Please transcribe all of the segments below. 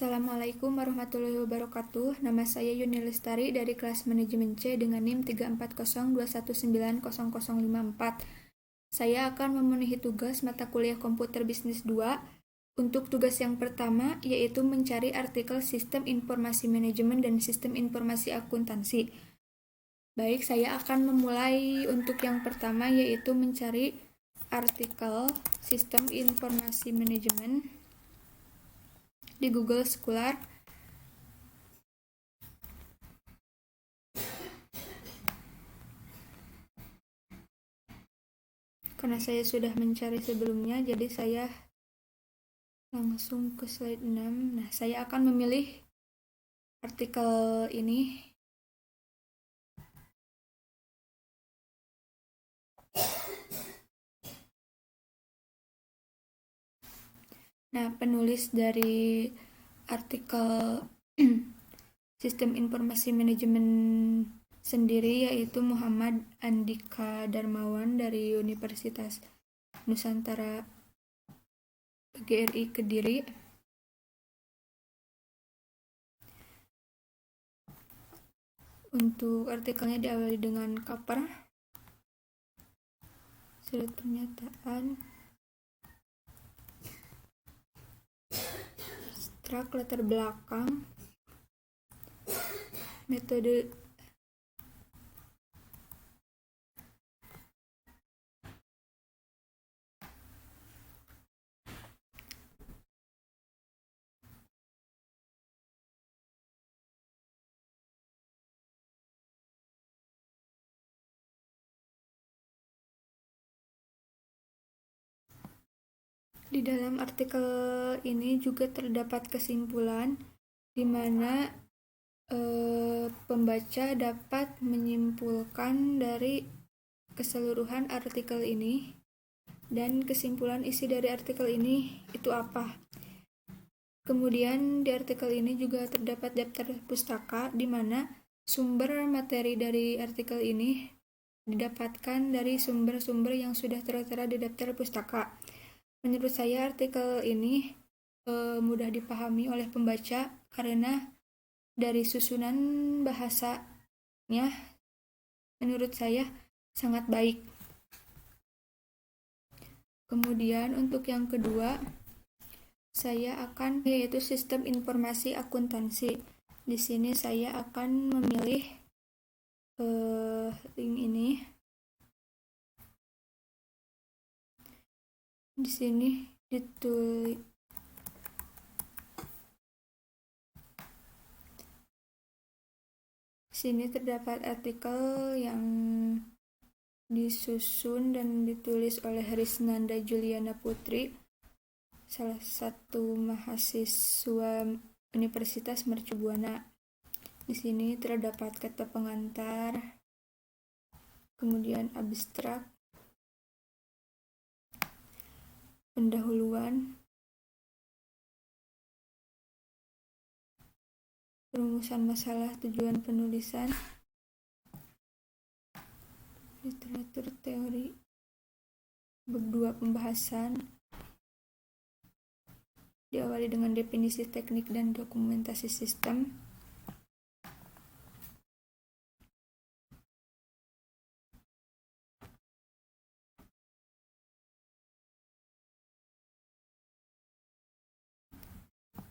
Assalamualaikum warahmatullahi wabarakatuh. Nama saya Yuni Lestari dari kelas manajemen C dengan NIM 34021900054. Saya akan memenuhi tugas mata kuliah komputer bisnis 2. Untuk tugas yang pertama yaitu mencari artikel sistem informasi manajemen dan sistem informasi akuntansi. Baik, saya akan memulai untuk yang pertama yaitu mencari artikel sistem informasi manajemen di Google Scholar. Karena saya sudah mencari sebelumnya, jadi saya langsung ke slide 6. Nah, saya akan memilih artikel ini. Nah, penulis dari artikel sistem informasi manajemen sendiri yaitu Muhammad Andika Darmawan dari Universitas Nusantara PGRI Kediri. Untuk artikelnya diawali dengan cover, surat pernyataan, abstrak, latar belakang, metode Di dalam artikel ini juga terdapat kesimpulan di mana pembaca dapat menyimpulkan dari keseluruhan artikel ini, dan kesimpulan isi dari artikel ini itu apa. Kemudian di artikel ini juga terdapat daftar pustaka di mana sumber materi dari artikel ini didapatkan dari sumber-sumber yang sudah tertera di daftar pustaka. Menurut saya artikel ini mudah dipahami oleh pembaca karena dari susunan bahasanya menurut saya sangat baik. Kemudian untuk yang kedua, saya akan yaitu sistem informasi akuntansi. Di sini saya akan memilih link ini. Di sini ditulis sini terdapat artikel yang disusun dan ditulis oleh Risnanda Juliana Putri, salah satu mahasiswa Universitas Mercu Buana. Di sini terdapat kata pengantar, kemudian abstrak, pendahuluan, perumusan masalah, tujuan penulisan, literatur teori, bab 2 pembahasan, diawali dengan definisi teknik dan dokumentasi sistem.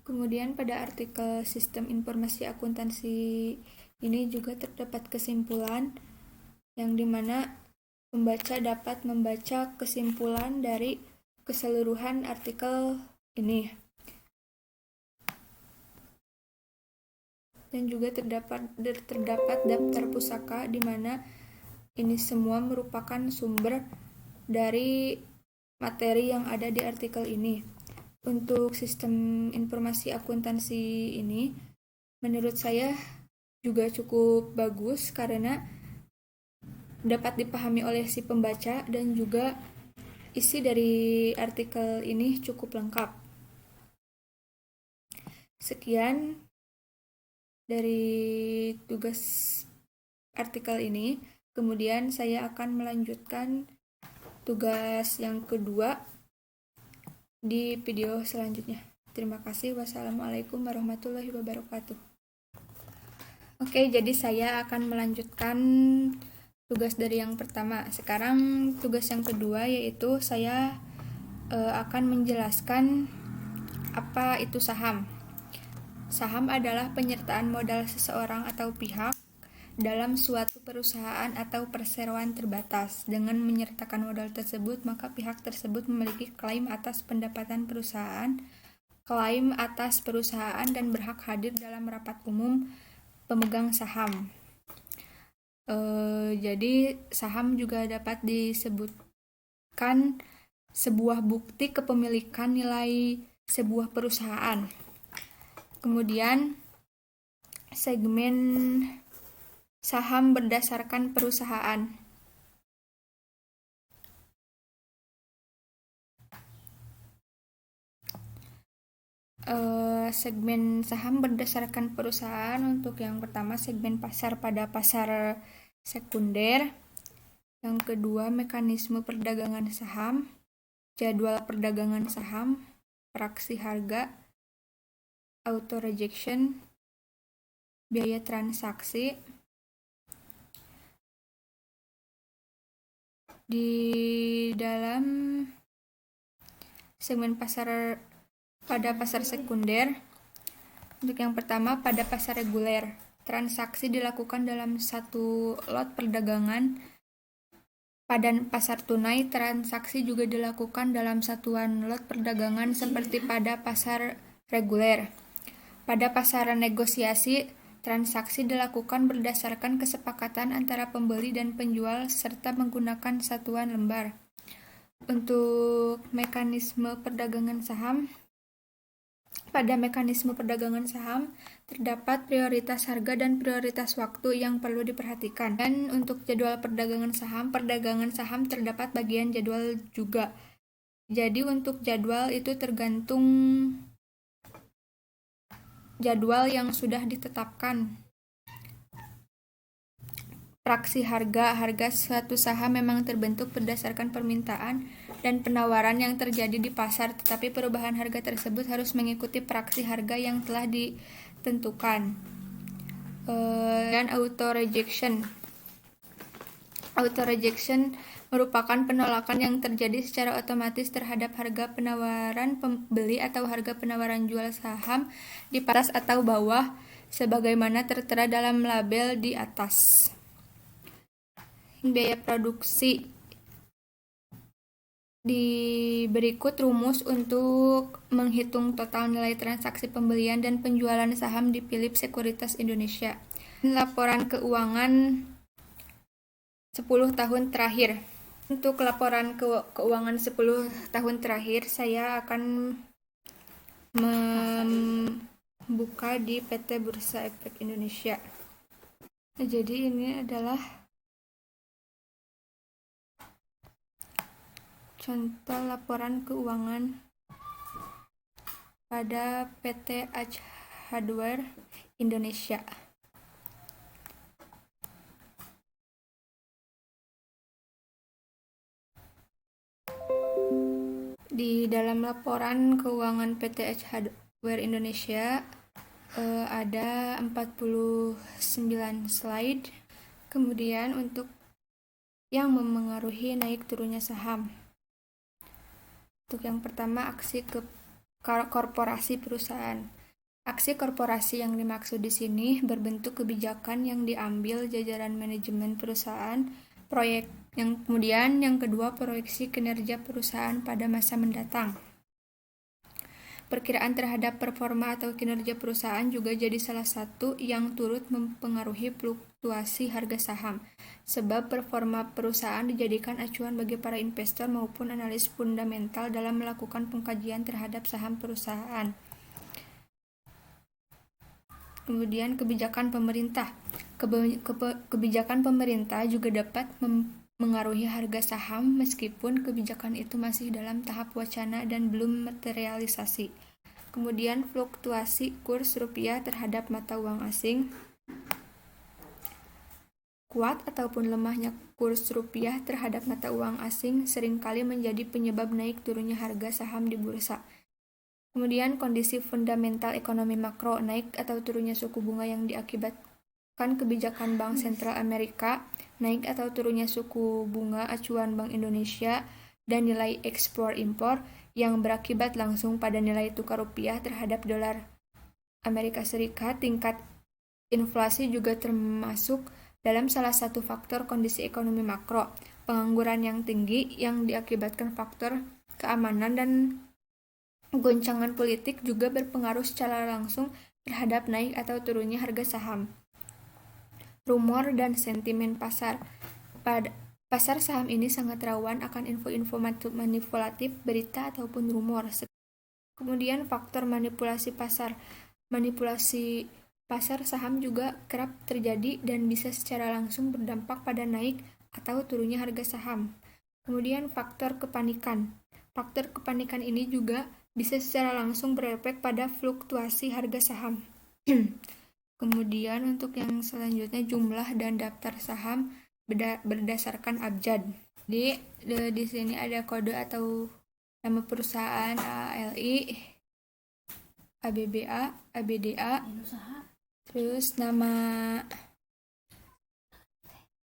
Kemudian pada artikel sistem informasi akuntansi ini juga terdapat kesimpulan yang dimana pembaca dapat membaca kesimpulan dari keseluruhan artikel ini. Dan juga terdapat daftar pusaka di mana ini semua merupakan sumber dari materi yang ada di artikel ini. Untuk sistem informasi akuntansi ini menurut saya juga cukup bagus karena dapat dipahami oleh si pembaca dan juga isi dari artikel ini cukup lengkap. Sekian dari tugas artikel ini. Kemudian saya akan melanjutkan tugas yang kedua di video selanjutnya. Terima kasih. Wassalamualaikum warahmatullahi wabarakatuh. Oke, jadi saya akan melanjutkan tugas dari yang pertama. Sekarang tugas yang kedua, yaitu saya akan menjelaskan apa itu saham. Saham adalah penyertaan modal seseorang atau pihak dalam suatu perusahaan atau perseroan terbatas. Dengan menyertakan modal tersebut, maka pihak tersebut memiliki klaim atas pendapatan perusahaan, klaim atas perusahaan, dan berhak hadir dalam rapat umum pemegang saham. Jadi saham juga dapat disebutkan sebuah bukti kepemilikan nilai sebuah perusahaan. Kemudian segmen saham berdasarkan perusahaan. Segmen saham berdasarkan perusahaan, untuk yang pertama segmen pasar pada pasar sekunder, yang kedua mekanisme perdagangan saham, jadwal perdagangan saham, praksi harga, auto rejection, biaya transaksi. Di dalam segmen pasar pada pasar sekunder, untuk yang pertama pada pasar reguler, transaksi dilakukan dalam satu lot perdagangan. Pada pasar tunai, transaksi juga dilakukan dalam satuan lot perdagangan seperti pada pasar reguler. Pada pasar negosiasi, transaksi dilakukan berdasarkan kesepakatan antara pembeli dan penjual serta menggunakan satuan lembar. Untuk mekanisme perdagangan saham, pada mekanisme perdagangan saham terdapat prioritas harga dan prioritas waktu yang perlu diperhatikan. Dan untuk jadwal perdagangan saham terdapat bagian jadwal juga. Jadi untuk jadwal itu tergantung jadwal yang sudah ditetapkan. Praksi harga suatu saham memang terbentuk berdasarkan permintaan dan penawaran yang terjadi di pasar, tetapi perubahan harga tersebut harus mengikuti praksi harga yang telah ditentukan. Dan auto rejection merupakan penolakan yang terjadi secara otomatis terhadap harga penawaran pembeli atau harga penawaran jual saham di atas atau bawah sebagaimana tertera dalam label di atas. Biaya produksi. Di berikut rumus untuk menghitung total nilai transaksi pembelian dan penjualan saham di Philips Sekuritas Indonesia. Laporan keuangan 10 tahun terakhir. Untuk laporan keuangan 10 tahun terakhir, saya akan membuka di PT Bursa Efek Indonesia. Jadi ini adalah contoh laporan keuangan pada PT Aj Hardware Indonesia. Di dalam laporan keuangan PT Aj Hardware Indonesia ada 49 slide. Kemudian untuk yang memengaruhi naik turunnya saham. Untuk yang pertama, aksi korporasi perusahaan. Aksi korporasi yang dimaksud di sini berbentuk kebijakan yang diambil jajaran manajemen perusahaan, kemudian yang kedua, proyeksi kinerja perusahaan pada masa mendatang. Perkiraan terhadap performa atau kinerja perusahaan juga jadi salah satu yang turut mempengaruhi fluktuasi harga saham, sebab performa perusahaan dijadikan acuan bagi para investor maupun analis fundamental dalam melakukan pengkajian terhadap saham perusahaan. Kemudian kebijakan pemerintah. Kebijakan pemerintah juga dapat mengaruhi harga saham meskipun kebijakan itu masih dalam tahap wacana dan belum materialisasi. Kemudian fluktuasi kurs rupiah terhadap mata uang asing. Kuat ataupun lemahnya kurs rupiah terhadap mata uang asing seringkali menjadi penyebab naik turunnya harga saham di bursa. Kemudian kondisi fundamental ekonomi makro, naik atau turunnya suku bunga yang diakibatkan kebijakan Bank Sentral Amerika, naik atau turunnya suku bunga acuan Bank Indonesia, dan nilai ekspor-impor yang berakibat langsung pada nilai tukar rupiah terhadap dolar Amerika Serikat. Tingkat inflasi juga termasuk dalam salah satu faktor kondisi ekonomi makro. Pengangguran yang tinggi yang diakibatkan faktor keamanan dan goncangan politik juga berpengaruh secara langsung terhadap naik atau turunnya harga saham. Rumor dan sentimen pasar. Pasar saham ini sangat rawan akan info-info manipulatif, berita ataupun rumor. Kemudian faktor manipulasi pasar. Manipulasi pasar saham juga kerap terjadi dan bisa secara langsung berdampak pada naik atau turunnya harga saham. Kemudian faktor kepanikan. Faktor kepanikan ini juga bisa secara langsung berefek pada fluktuasi harga saham. Kemudian untuk yang selanjutnya, jumlah dan daftar saham berdasarkan abjad. Jadi di sini ada kode atau nama perusahaan ALI, ABBA, ABDA, terus nama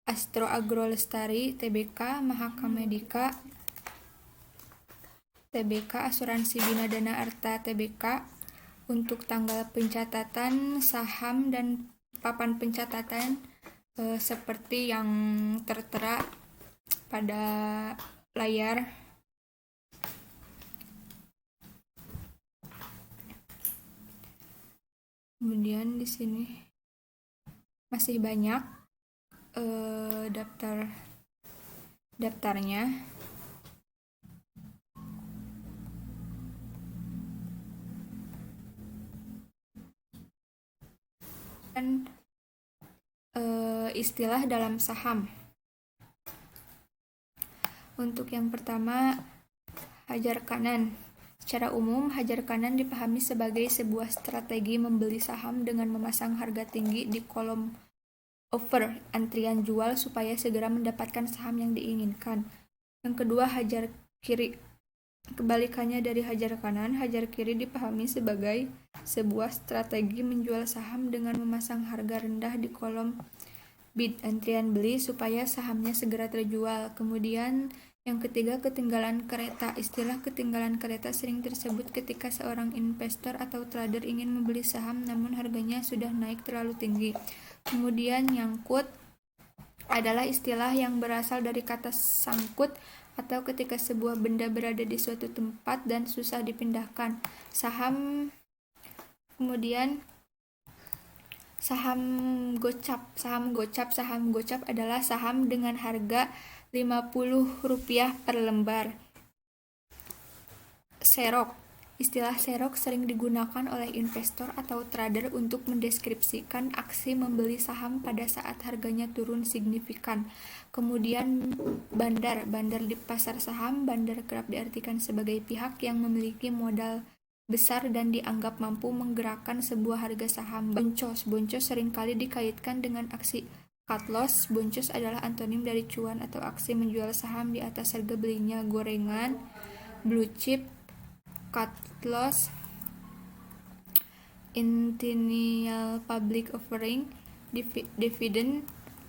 Astro Agro Lestari, TBK, Mahaka Medika, TBK, Asuransi Bina Dana Arta TBK. Untuk tanggal pencatatan saham dan papan pencatatan seperti yang tertera pada layar. Kemudian di sini masih banyak daftarnya. Dan istilah dalam saham. Untuk yang pertama, hajar kanan. Secara umum, hajar kanan dipahami sebagai sebuah strategi membeli saham dengan memasang harga tinggi di kolom offer, antrian jual, supaya segera mendapatkan saham yang diinginkan. Yang kedua, hajar kiri. Kebalikannya dari hajar kanan, hajar kiri dipahami sebagai sebuah strategi menjual saham dengan memasang harga rendah di kolom bid, antrian beli, supaya sahamnya segera terjual. Kemudian yang ketiga, ketinggalan kereta. Istilah ketinggalan kereta sering tersebut ketika seorang investor atau trader ingin membeli saham namun harganya sudah naik terlalu tinggi. Kemudian nyangkut adalah istilah yang berasal dari kata sangkut, atau ketika sebuah benda berada di suatu tempat dan susah dipindahkan. Kemudian saham gocap. Saham gocap adalah saham dengan harga Rp50 per lembar. Serok. Istilah serok sering digunakan oleh investor atau trader untuk mendeskripsikan aksi membeli saham pada saat harganya turun signifikan. Kemudian bandar. Bandar di pasar saham. Bandar kerap diartikan sebagai pihak yang memiliki modal besar dan dianggap mampu menggerakkan sebuah harga saham. Boncos. Boncos seringkali dikaitkan dengan aksi cut loss. Boncos adalah antonim dari cuan atau aksi menjual saham di atas harga belinya. Gorengan. Blue chip, cut loss, centennial public offering, dividend,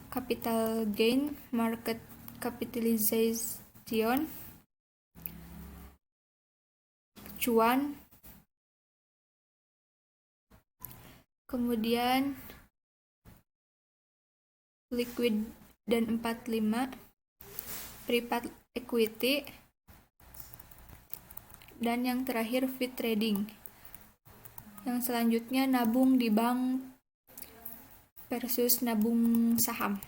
capital gain, market capitalization, cuan. Kemudian liquid dan 45, private equity, dan yang terakhir fit trading. Yang selanjutnya nabung di bank versus nabung saham.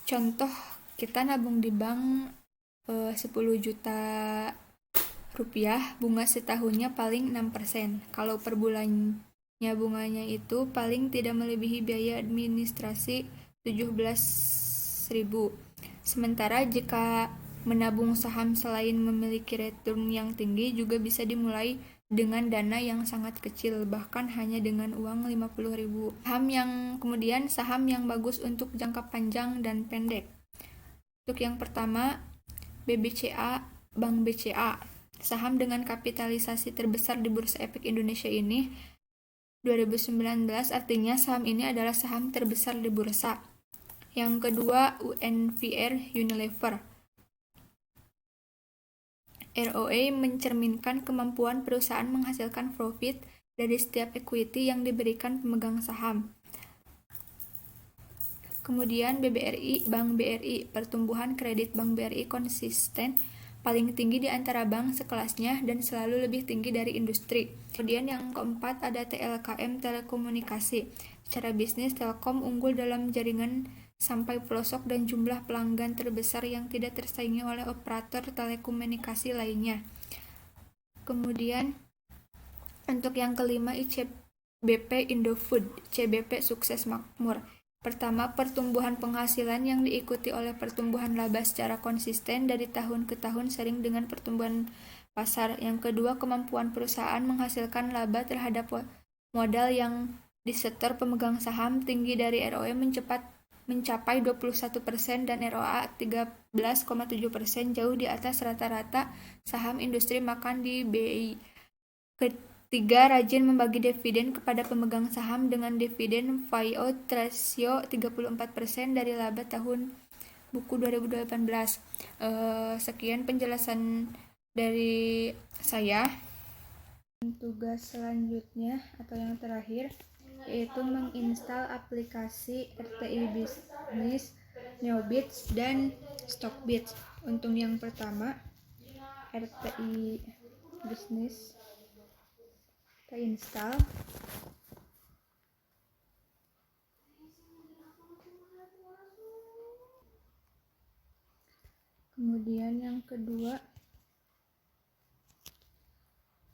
Contoh, kita nabung di bank 10 juta rupiah, bunga setahunnya paling 6%. Kalau per bulannya bunganya itu paling tidak melebihi biaya administrasi 17.000. Sementara jika menabung saham selain memiliki return yang tinggi juga bisa dimulai dengan dana yang sangat kecil, bahkan hanya dengan uang 50.000. Saham yang bagus untuk jangka panjang dan pendek. Untuk yang pertama, BBCA, Bank BCA. Saham dengan kapitalisasi terbesar di Bursa Efek Indonesia ini 2019, artinya saham ini adalah saham terbesar di bursa. Yang kedua, UNVR Unilever. ROE mencerminkan kemampuan perusahaan menghasilkan profit dari setiap equity yang diberikan pemegang saham. Kemudian BBRI, Bank BRI, pertumbuhan kredit Bank BRI konsisten paling tinggi di antara bank sekelasnya dan selalu lebih tinggi dari industri. Kemudian yang keempat ada TLKM Telekomunikasi. Secara bisnis, Telkom unggul dalam jaringan sampai pelosok dan jumlah pelanggan terbesar yang tidak tersaingi oleh operator telekomunikasi lainnya. Kemudian untuk yang kelima ICBP Indofood, CBP sukses makmur. Pertama, pertumbuhan penghasilan yang diikuti oleh pertumbuhan laba secara konsisten dari tahun ke tahun sering dengan pertumbuhan pasar. Yang kedua, kemampuan perusahaan menghasilkan laba terhadap modal yang disetor pemegang saham tinggi dari ROE mencapai 21% dan ROA 13,7%, jauh di atas rata-rata saham industri makan di BI. Ketiga, rajin membagi dividen kepada pemegang saham dengan dividen payout ratio 34% dari laba tahun buku 2018. Sekian penjelasan dari saya. Tugas selanjutnya atau yang terakhir yaitu menginstal aplikasi RTI Business, Neobits, dan Stockbits. Untuk yang pertama, RTI Business kita install. Kemudian yang kedua,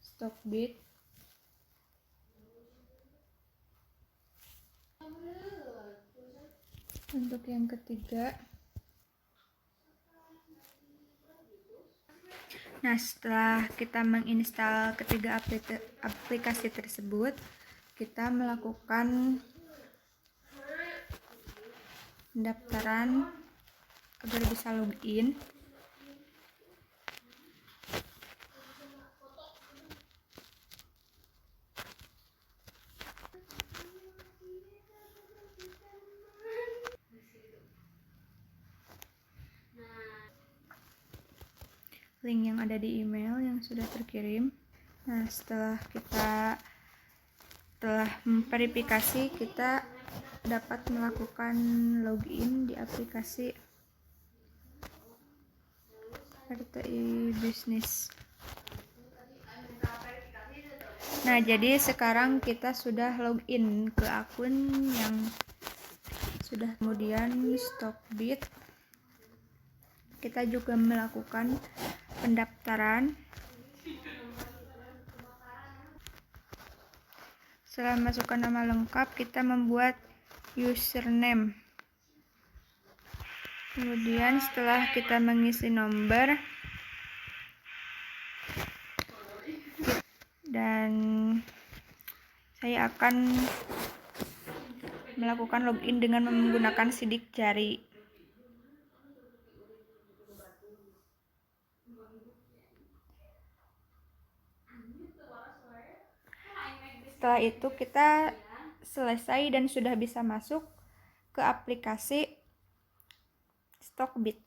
Stockbit. Untuk yang ketiga, nah setelah kita menginstal ketiga aplikasi tersebut, kita melakukan pendaftaran agar bisa login. Link yang ada di email yang sudah terkirim. Nah, setelah kita memverifikasi, kita dapat melakukan login di aplikasi RTI Business. Nah, jadi sekarang kita sudah login ke akun yang sudah. Kemudian Stockbit, kita juga melakukan pendaftaran. Setelah masukkan nama lengkap, kita membuat username. Kemudian setelah kita mengisi nomor dan saya akan melakukan login dengan menggunakan sidik jari. Setelah itu kita selesai dan sudah bisa masuk ke aplikasi Stockbit.